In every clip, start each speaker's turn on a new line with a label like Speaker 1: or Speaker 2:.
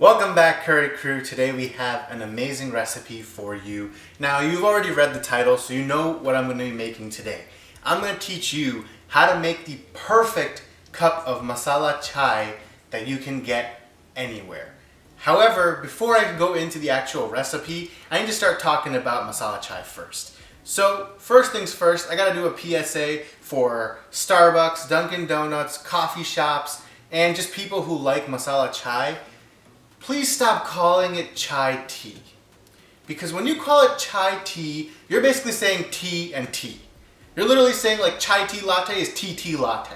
Speaker 1: Welcome back, Curry Crew. Today we have an amazing recipe for you. Now, you've already read the title, so you know what I'm going to be making today. I'm going to teach you how to make the perfect cup of masala chai that you can get anywhere. However, before I go into the actual recipe, I need to start talking about masala chai first. So, first things first, I gotta do a PSA for Starbucks, Dunkin' Donuts, coffee shops, and just people who like masala chai. Please stop calling it chai tea. Because when you call it chai tea, you're basically saying tea and tea. You're literally saying like chai tea latte is tea latte.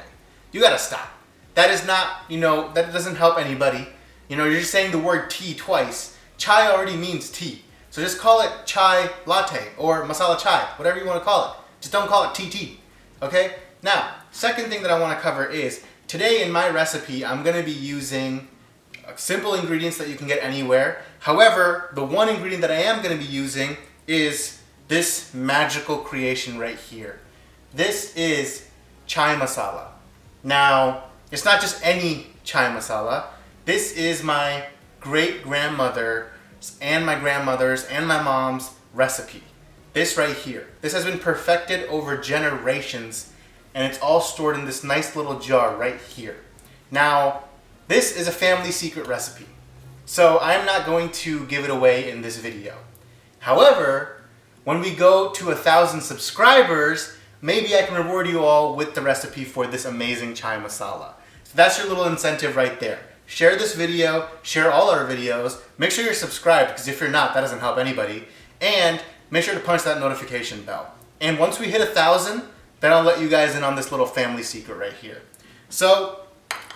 Speaker 1: You gotta stop. That is not, that doesn't help anybody. You're just saying the word tea twice. Chai already means tea. So just call it chai latte or masala chai, whatever you want to call it. Just don't call it tea. Okay? Now, second thing that I want to cover is, today in my recipe, I'm going to be using simple ingredients that you can get anywhere. However, the one ingredient that I am going to be using is this magical creation right here. This is chai masala. Now, it's not just any chai masala. This is my great-grandmother's and my grandmother's and my mom's recipe. This right here. This has been perfected over generations, and it's all stored in this nice little jar right here. Now, this is a family secret recipe, so I'm not going to give it away in this video. However, when we go to 1,000 subscribers, maybe I can reward you all with the recipe for this amazing chai masala. So that's your little incentive right there. Share this video, share all our videos, make sure you're subscribed, because if you're not, that doesn't help anybody, and make sure to punch that notification bell. And once we hit 1,000, then I'll let you guys in on this little family secret right here. So,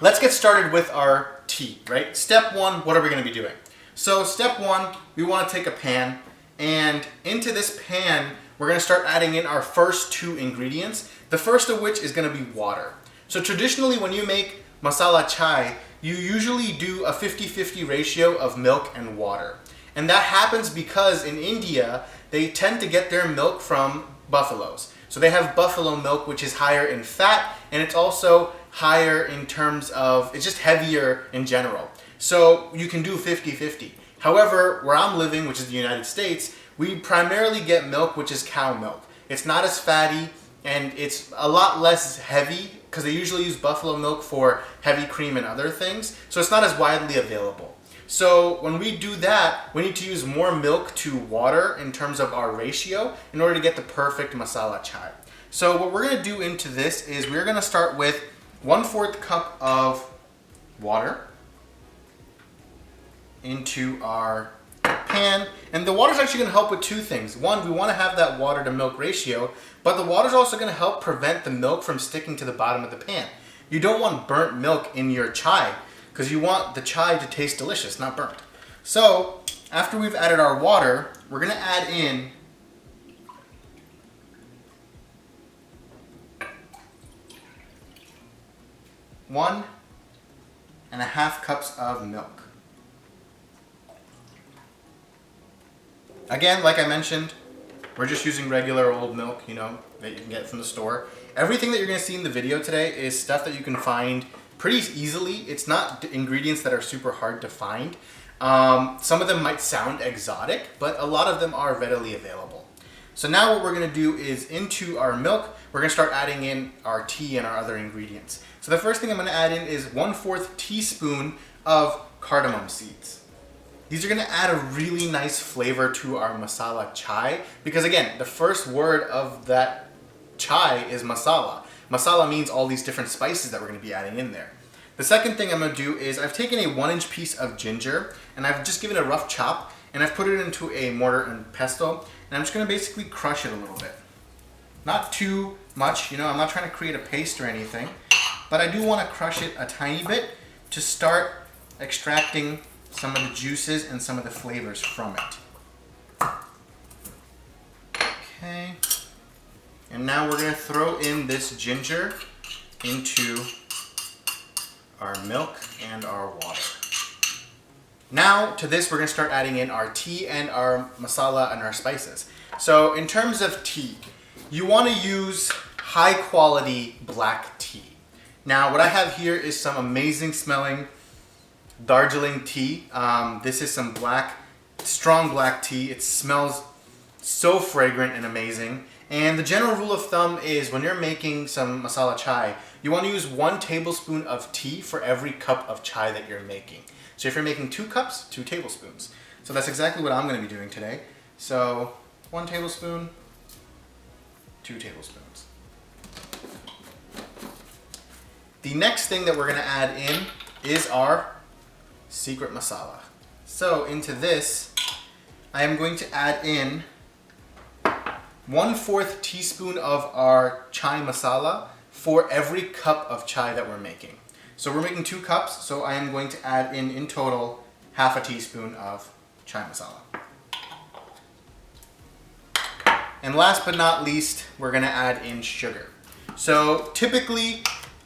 Speaker 1: let's get started with our tea, right? Step one, what are we going to be doing? So step one, we want to take a pan, and into this pan, we're going to start adding in our first two ingredients, the first of which is going to be water. So traditionally, when you make masala chai, you usually do a 50-50 ratio of milk and water. And that happens because in India, they tend to get their milk from buffaloes. So they have buffalo milk, which is higher in fat, and it's also higher in terms of, it's just heavier in general. So you can do 50-50. However, where I'm living, which is the United States, we primarily get milk, which is cow milk. It's not as fatty, and it's a lot less heavy, because they usually use buffalo milk for heavy cream and other things, so it's not as widely available. So when we do that, we need to use more milk to water in terms of our ratio in order to get the perfect masala chai. So what we're going to do into this is we're going to start with 1/4 cup of water into our pan, and the water is actually going to help with two things. One, we want to have that water to milk ratio, but the water is also going to help prevent the milk from sticking to the bottom of the pan. You don't want burnt milk in your chai, because you want the chai to taste delicious, not burnt. So after we've added our water, we're going to add in 1.5 cups of milk. Again, like I mentioned, we're just using regular old milk, that you can get from the store. Everything that you're going to see in the video today is stuff that you can find pretty easily. It's not ingredients that are super hard to find. Some of them might sound exotic, but a lot of them are readily available. So now what we're going to do is, into our milk, we're going to start adding in our tea and our other ingredients. So the first thing I'm going to add in is 1/4 teaspoon of cardamom seeds. These are going to add a really nice flavor to our masala chai, because again, the first word of that chai is masala. Masala means all these different spices that we're going to be adding in there. The second thing I'm going to do is, I've taken a 1-inch piece of ginger, and I've just given it a rough chop, and I've put it into a mortar and pestle, and I'm just going to basically crush it a little bit. Not too much, I'm not trying to create a paste or anything, but I do want to crush it a tiny bit to start extracting some of the juices and some of the flavors from it. Okay. And now we're going to throw in this ginger into our milk and our water. Now to this, we're going to start adding in our tea and our masala and our spices. So in terms of tea, you want to use high quality black tea. Now what I have here is some amazing smelling Darjeeling tea. This is some strong black tea. It smells so fragrant and amazing. And the general rule of thumb is when you're making some masala chai, you want to use 1 tablespoon of tea for every cup of chai that you're making. So if you're making 2 cups, 2 tablespoons. So that's exactly what I'm going to be doing today. So 1 tablespoon, 2 tablespoons. The next thing that we're going to add in is our secret masala. So into this, I am going to add in 1/4 teaspoon of our chai masala for every cup of chai that we're making. So we're making 2 cups, so I am going to add in total 1/2 teaspoon of chai masala. And last but not least, we're gonna add in sugar. So typically,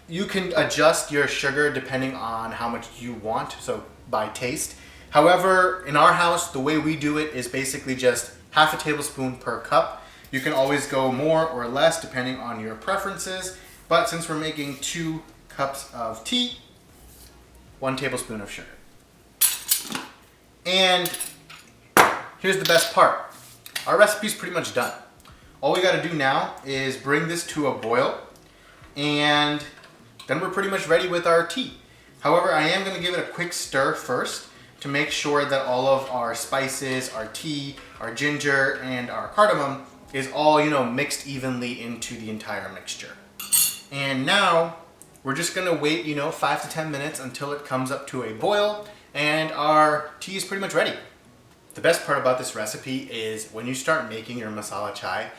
Speaker 1: you can adjust your sugar depending on how much you want, so by taste. However, in our house, the way we do it is basically just 1/2 tablespoon per cup. You can always go more or less depending on your preferences, but since we're making 2 cups of tea, 1 tablespoon of sugar. And here's the best part. Our recipe's pretty much done. All we gotta do now is bring this to a boil, and then we're pretty much ready with our tea. However, I am gonna give it a quick stir first to make sure that all of our spices, our tea, our ginger, and our cardamom is all, mixed evenly into the entire mixture. And now we're just gonna wait, 5 to 10 minutes until it comes up to a boil, and our tea is pretty much ready. The best part about this recipe is when you start making your masala chai,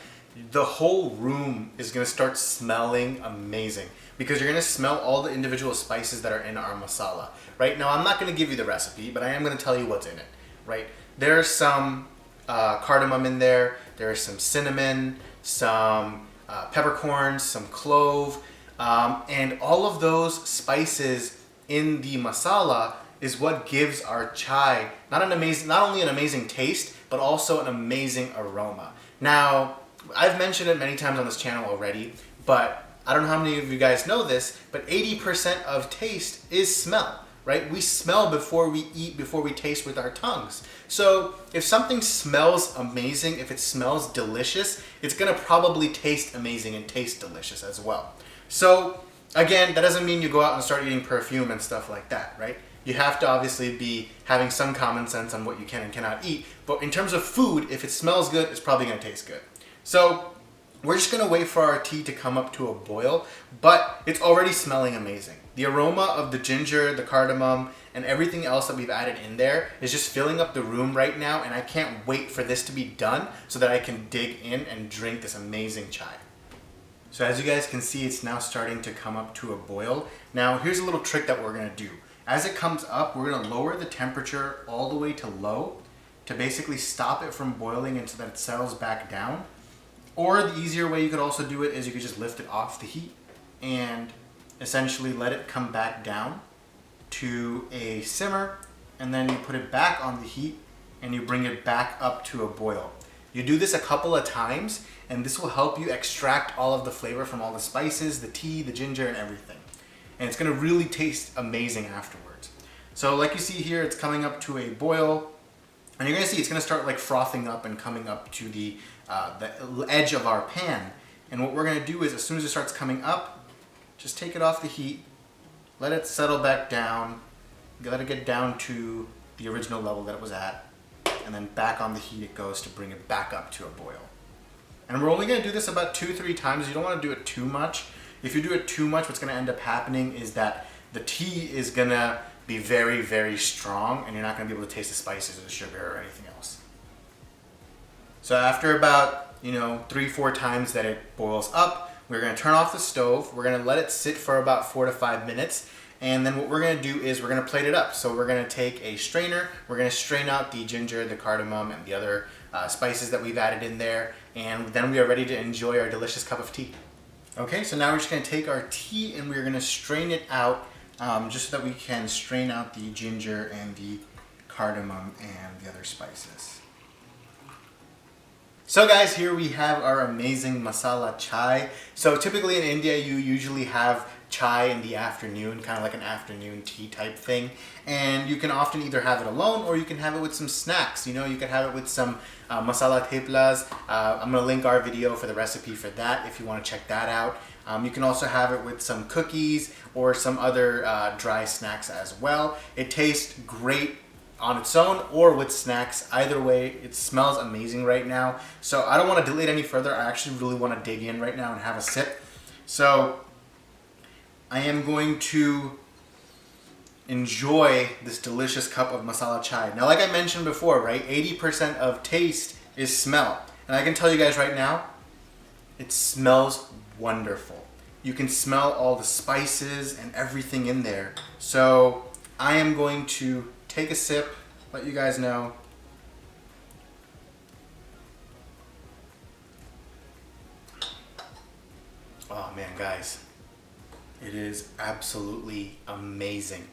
Speaker 1: the whole room is gonna start smelling amazing because you're gonna smell all the individual spices that are in our masala. Right now, I'm not gonna give you the recipe, but I am gonna tell you what's in it, right? There's some cardamom in there, there's some cinnamon, some peppercorns, some clove, and all of those spices in the masala is what gives our chai not only an amazing taste, but also an amazing aroma. Now, I've mentioned it many times on this channel already, but I don't know how many of you guys know this, but 80% of taste is smell, right? We smell before we eat, before we taste with our tongues. So if something smells amazing, if it smells delicious, it's gonna probably taste amazing and taste delicious as well. So again, that doesn't mean you go out and start eating perfume and stuff like that, right? You have to obviously be having some common sense on what you can and cannot eat. But in terms of food, if it smells good, it's probably gonna taste good. So we're just gonna wait for our tea to come up to a boil, but it's already smelling amazing. The aroma of the ginger, the cardamom, and everything else that we've added in there is just filling up the room right now, and I can't wait for this to be done so that I can dig in and drink this amazing chai. So as you guys can see, it's now starting to come up to a boil. Now here's a little trick that we're gonna do. As it comes up, we're gonna lower the temperature all the way to low to basically stop it from boiling and so that it settles back down. Or the easier way you could also do it is you could just lift it off the heat and essentially let it come back down to a simmer, and then you put it back on the heat and you bring it back up to a boil. You do this a couple of times and this will help you extract all of the flavor from all the spices, the tea, the ginger, and everything. And it's gonna really taste amazing afterwards. So like you see here, it's coming up to a boil, and you're gonna see it's gonna start like frothing up and coming up to the edge of our pan. And what we're gonna do is as soon as it starts coming up, just take it off the heat, let it settle back down, let it get down to the original level that it was at, and then back on the heat it goes to bring it back up to a boil. And we're only gonna do this about 2-3 times. You don't wanna do it too much. If you do it too much, what's gonna end up happening is that the tea is gonna be very, very strong and you're not gonna be able to taste the spices or the sugar or anything else. So after about 3-4 times that it boils up, we're gonna turn off the stove. We're gonna let it sit for about 4 to 5 minutes. And then what we're gonna do is we're gonna plate it up. So we're gonna take a strainer, we're gonna strain out the ginger, the cardamom, and the other spices that we've added in there. And then we are ready to enjoy our delicious cup of tea. Okay, so now we're just gonna take our tea and we're gonna strain it out just so that we can strain out the ginger and the cardamom and the other spices. So guys, here we have our amazing masala chai. So typically in India, you usually have chai in the afternoon, kind of like an afternoon tea type thing. And you can often either have it alone or you can have it with some snacks. You know, you can have it with some masala theplas. I'm going to link our video for the recipe for that if you want to check that out. You can also have it with some cookies or some other dry snacks as well. It tastes great on its own or with snacks. Either way, it smells amazing right now. So I don't want to delay it any further. I actually really want to dig in right now and have a sip. So I am going to enjoy this delicious cup of masala chai. Now, like I mentioned before, right, 80% of taste is smell. And I can tell you guys right now, it smells wonderful. You can smell all the spices and everything in there. So I am going to take a sip, let you guys know. Oh man, guys, it is absolutely amazing.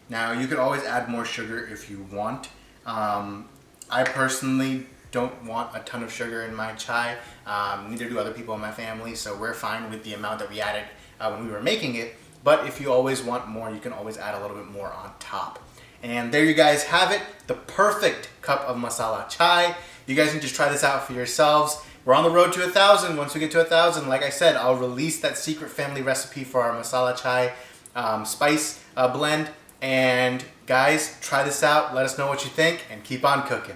Speaker 1: Now, you could always add more sugar if you want. I personally don't want a ton of sugar in my chai. Neither do other people in my family, so we're fine with the amount that we added when we were making it. But if you always want more, you can always add a little bit more on top. And there you guys have it, the perfect cup of masala chai. You guys can just try this out for yourselves. We're on the road to 1,000. Once we get to 1,000, like I said, I'll release that secret family recipe for our masala chai spice blend. And guys, try this out. Let us know what you think and keep on cooking.